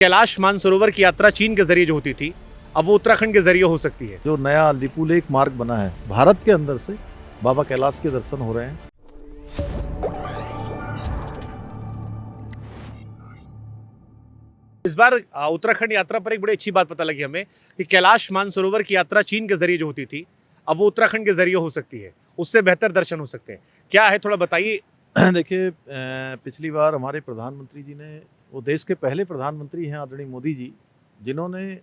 कैलाश मानसरोवर की यात्रा चीन के जरिए जो होती थी, अब वो उत्तराखंड के जरिए हो सकती है। जो नया लिपुलेख मार्ग बना है, भारत के अंदर से बाबा कैलाश के दर्शन हो रहे हैं। इस बार उत्तराखंड यात्रा पर एक बड़ी अच्छी बात पता लगी हमें कि कैलाश मानसरोवर की यात्रा चीन के जरिए जो होती थी, अब वो उत्तराखंड के जरिए हो सकती है। उससे बेहतर दर्शन हो सकते हैं। क्या है, थोड़ा बताइए। देखिए, पिछली बार हमारे प्रधानमंत्री जी ने, वो देश के पहले प्रधानमंत्री हैं आदरणीय मोदी जी, जिन्होंने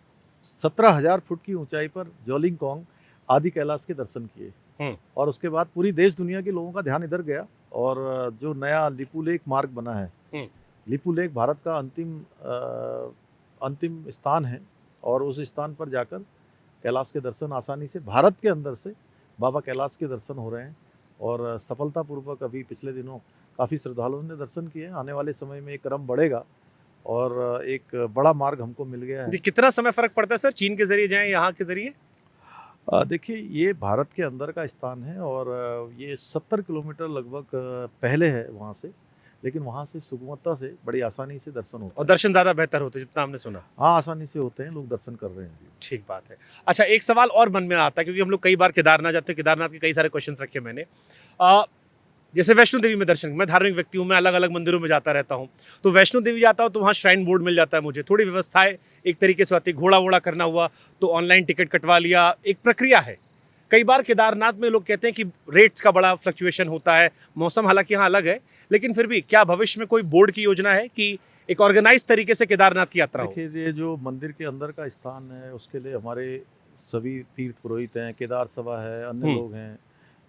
17,000 फुट की ऊंचाई पर जोलिंगकोंग आदि कैलाश के दर्शन किए। और उसके बाद पूरी देश दुनिया के लोगों का ध्यान इधर गया और जो नया लिपुलेख मार्ग बना है, लिपुलेख भारत का अंतिम स्थान है और उस स्थान पर जाकर कैलाश के दर्शन आसानी से भारत के अंदर से बाबा कैलाश के दर्शन हो रहे हैं और सफलतापूर्वक अभी पिछले दिनों काफ़ी श्रद्धालुओं ने दर्शन किए। आने वाले समय में एक क्रम बढ़ेगा और एक बड़ा मार्ग हमको मिल गया है। कितना समय फर्क पड़ता है सर, चीन के जरिए जाएं यहाँ के जरिए? देखिए, ये भारत के अंदर का स्थान है और ये 70 किलोमीटर लगभग पहले है वहाँ से, लेकिन वहाँ से सुगमता से बड़ी आसानी से दर्शन होता है। और दर्शन ज़्यादा बेहतर होते हैं जितना हमने सुना। हाँ, आसानी से होते हैं, लोग दर्शन कर रहे हैं। ठीक बात है। अच्छा, एक सवाल और मन में आता है, क्योंकि हम लोग कई बार केदारनाथ जाते हैं, केदारनाथ के कई सारे क्वेश्चन रखे मैंने। जैसे वैष्णो देवी में दर्शन, मैं धार्मिक व्यक्ति हूँ, मैं अलग अलग मंदिरों में जाता रहता हूँ, तो वैष्णो देवी जाता हूँ तो वहाँ श्राइन बोर्ड मिल जाता है मुझे, थोड़ी व्यवस्थाएं एक तरीके से आती है। घोड़ा वोड़ा करना हुआ तो ऑनलाइन टिकट कटवा लिया, एक प्रक्रिया है। कई बार केदारनाथ में लोग कहते हैं कि रेट्स का बड़ा फ्लक्चुएशन होता है, मौसम हालांकि यहाँ अलग है, लेकिन फिर भी क्या भविष्य में कोई बोर्ड की योजना है कि एक ऑर्गेनाइज तरीके से केदारनाथ की यात्रा हो? देखिए, ये जो मंदिर के अंदर का स्थान है, उसके लिए हमारे सभी तीर्थ पुरोहित हैं, केदार सभा है, अन्य लोग हैं,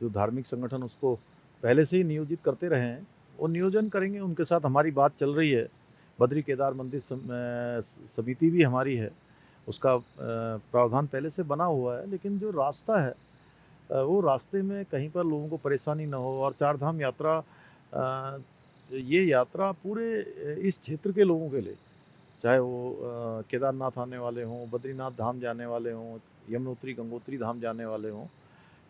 जो धार्मिक संगठन उसको पहले से ही नियोजित करते रहे हैं, वो नियोजन करेंगे। उनके साथ हमारी बात चल रही है। बद्री केदार मंदिर समिति भी हमारी है, उसका प्रावधान पहले से बना हुआ है। लेकिन जो रास्ता है, वो रास्ते में कहीं पर लोगों को परेशानी ना हो। और चार धाम यात्रा, ये यात्रा पूरे इस क्षेत्र के लोगों के लिए, चाहे वो केदारनाथ आने वाले हों, बद्रीनाथ धाम जाने वाले हों, यमुनोत्री गंगोत्री धाम जाने वाले हों,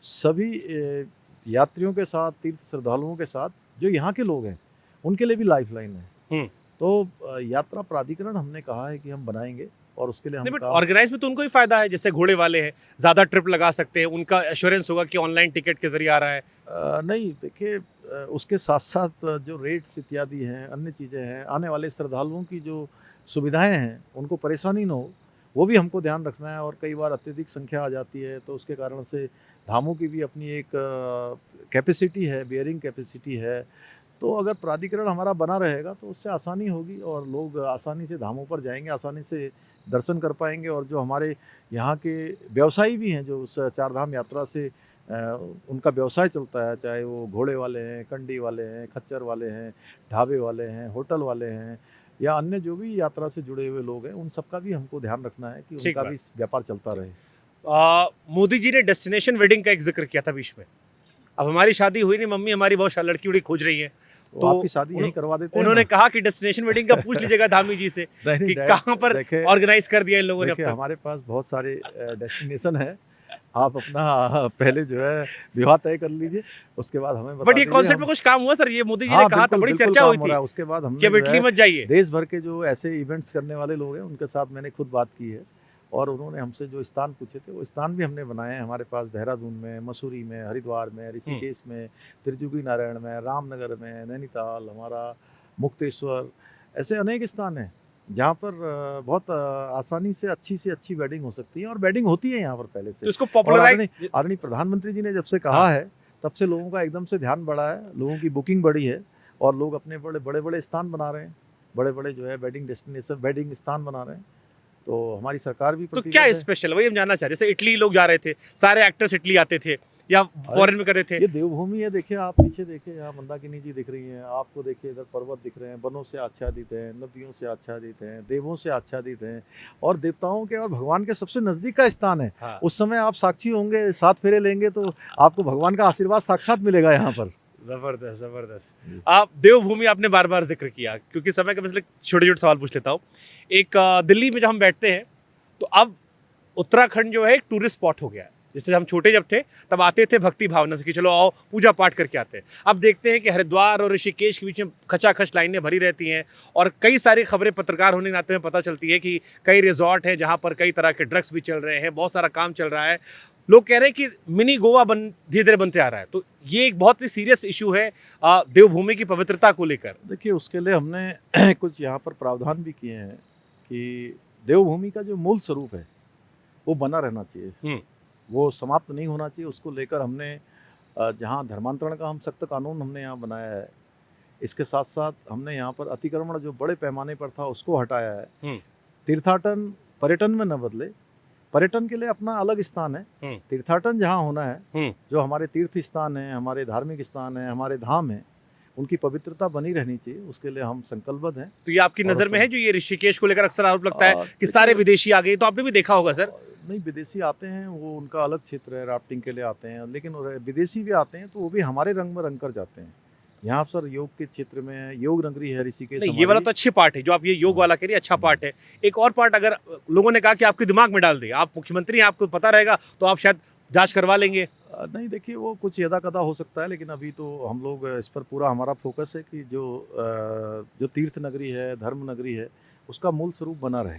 सभी यात्रियों के साथ, तीर्थ श्रद्धालुओं के साथ जो यहाँ के लोग हैं, उनके लिए भी लाइफलाइन है। तो यात्रा प्राधिकरण हमने कहा है कि हम बनाएंगे और उसके लिए हम ऑर्गेनाइज में तो उनको ही फायदा है। जैसे घोड़े वाले हैं, ज़्यादा ट्रिप लगा सकते हैं, उनका एश्योरेंस होगा कि ऑनलाइन टिकट के जरिए आ रहा है। नहीं, देखिए, उसके साथ साथ जो रेट्स इत्यादि हैं, अन्य चीज़ें हैं, आने वाले श्रद्धालुओं की जो सुविधाएं हैं, उनको परेशानी ना हो, वो भी हमको ध्यान रखना है। और कई बार अत्यधिक संख्या आ जाती है, तो उसके कारण से धामों की भी अपनी एक कैपेसिटी है, बियरिंग कैपेसिटी है। तो अगर प्राधिकरण हमारा बना रहेगा तो उससे आसानी होगी और लोग आसानी से धामों पर जाएंगे, आसानी से दर्शन कर पाएंगे। और जो हमारे यहाँ के व्यवसायी भी हैं, जो उस चार धाम यात्रा से उनका व्यवसाय चलता है, चाहे वो घोड़े वाले हैं, कंडी वाले हैं, खच्चर वाले हैं, ढाबे वाले हैं, होटल वाले हैं, या अन्य जो भी यात्रा से जुड़े हुए लोग हैं, उन सबका भी हमको ध्यान रखना है कि उनका भी व्यापार चलता रहे। मोदी जी ने डेस्टिनेशन वेडिंग का एक जिक्र किया था बीच में। अब हमारी शादी हुई नहीं, मम्मी हमारी बहुत लड़की उड़ी खोज रही है, तो आपकी शादी यहीं करवा देते हैं। उन्होंने कहा कि डेस्टिनेशन वेडिंग का पूछ लीजिएगा धामी जी से कि कहाँ पर ऑर्गेनाइज कर दिया इन लोगों ने। अब तक हमारे पास बहुत सारे डेस्टिनेशन है, आप अपना पहले जो है विवाह तय कर लीजिए, उसके बाद हमें बट ये कॉन्सेप्ट पे कुछ काम हुआ सर? ये मोदी जी ने कहा था, बड़ी चर्चा हुई थी। उसके बाद हमने कि अब इटली मत जाइए। देश भर के जो ऐसे इवेंट्स करने वाले लोग हैं, उनके साथ मैंने खुद बात की है और उन्होंने हमसे जो स्थान पूछे थे, वो स्थान भी हमने बनाए हैं। हमारे पास देहरादून में, मसूरी में, हरिद्वार में, ऋषिकेश में, त्रिजुगी नारायण में, रामनगर में, नैनीताल, हमारा मुक्तेश्वर, ऐसे अनेक स्थान हैं जहाँ पर बहुत आसानी से अच्छी वेडिंग हो सकती है। और वेडिंग होती है यहाँ पर पहले से। तो इसको पॉपुलराइज आदरणीय प्रधानमंत्री जी ने जब से कहा है, तब से लोगों का एकदम से ध्यान बढ़ा है, लोगों की बुकिंग बढ़ी है और लोग अपने बड़े स्थान बना रहे हैं, बड़े जो है वेडिंग डेस्टिनेशन, वेडिंग स्थान बना रहे हैं। तो हमारी सरकार भी तो क्या स्पेशल, वही हम जानना चाह रहे हैं। जैसे इटली लोग जा रहे थे, सारे एक्टर्स इटली आते थे या फॉरेन में कर रहे थे। ये देवभूमि है। देखिए, आप पीछे देखिए, यहाँ मंदाकिनी जी दिख रही हैं आपको, देखिए इधर पर्वत दिख रहे हैं, वनों से आच्छादित हैं, नदियों से आच्छादित हैं, देवों से आच्छादित हैं और देवताओं के और भगवान के सबसे नजदीक का स्थान है। हाँ। उस समय आप साक्षी होंगे, 7 फेरे लेंगे तो आपको भगवान का आशीर्वाद साक्षात मिलेगा यहाँ पर। जबरदस्त। आप देवभूमि आपने बार बार जिक्र किया, क्योंकि समय के मतलब छोटे सवाल पूछ लेता हूँ। एक दिल्ली में जब हम बैठते हैं, तो अब उत्तराखंड जो है एक टूरिस्ट स्पॉट हो गया है। जैसे हम छोटे जब थे तब आते थे भक्ति भावना से कि चलो आओ पूजा पाठ करके आते हैं। अब देखते हैं कि हरिद्वार और ऋषिकेश के बीच में खचाखच लाइनें भरी रहती हैं और कई सारी खबरें पत्रकार होने के नाते में पता चलती है कि कई रिजॉर्ट हैं जहाँ पर कई तरह के ड्रग्स भी चल रहे हैं, बहुत सारा काम चल रहा है। लोग कह रहे हैं कि मिनी गोवा धीरे धीरे बनते आ रहा है। तो ये एक बहुत ही सीरियस इशू है देवभूमि की पवित्रता को लेकर। देखिए, उसके लिए हमने कुछ यहाँ पर प्रावधान भी किए हैं कि देवभूमि का जो मूल स्वरूप है वो बना रहना चाहिए, वो समाप्त नहीं होना चाहिए। उसको लेकर हमने जहाँ धर्मांतरण का हम सख्त कानून हमने यहाँ बनाया है, इसके साथ साथ हमने यहाँ पर अतिक्रमण जो बड़े पैमाने पर था उसको हटाया है। तीर्थाटन पर्यटन में न बदले, पर्यटन के लिए अपना अलग स्थान है, तीर्थाटन जहाँ होना है, जो हमारे तीर्थ स्थान है, हमारे धार्मिक स्थान है, हमारे धाम है, उनकी पवित्रता बनी रहनी चाहिए। उसके लिए हम संकल्पबद्ध हैं। तो ये आपकी नज़र में है जो ये ऋषिकेश को लेकर अक्सर आरोप लगता है कि सारे विदेशी आ गए, तो आपने भी देखा होगा सर? नहीं, विदेशी आते हैं, वो उनका अलग क्षेत्र है, राफ्टिंग के लिए आते हैं, लेकिन विदेशी भी आते हैं तो वो भी हमारे रंग में रंग कर जाते हैं। यहाँ सर योग के क्षेत्र में योग नगरी है ऋषिकेश। नहीं, ये वाला तो अच्छी पार्ट है जो आप ये योग वाला कह रही है, अच्छा पार्ट है। एक और पार्ट अगर लोगों ने कहा कि आपके दिमाग में डाल दे, आप मुख्यमंत्री हैं, आपको पता रहेगा तो आप शायद जांच करवा लेंगे। नहीं, देखिए, वो कुछ यदा कदा हो सकता है, लेकिन अभी तो हम लोग इस पर पूरा हमारा फोकस है कि जो तीर्थ नगरी है, धर्म नगरी है, उसका मूल स्वरूप बना रहे।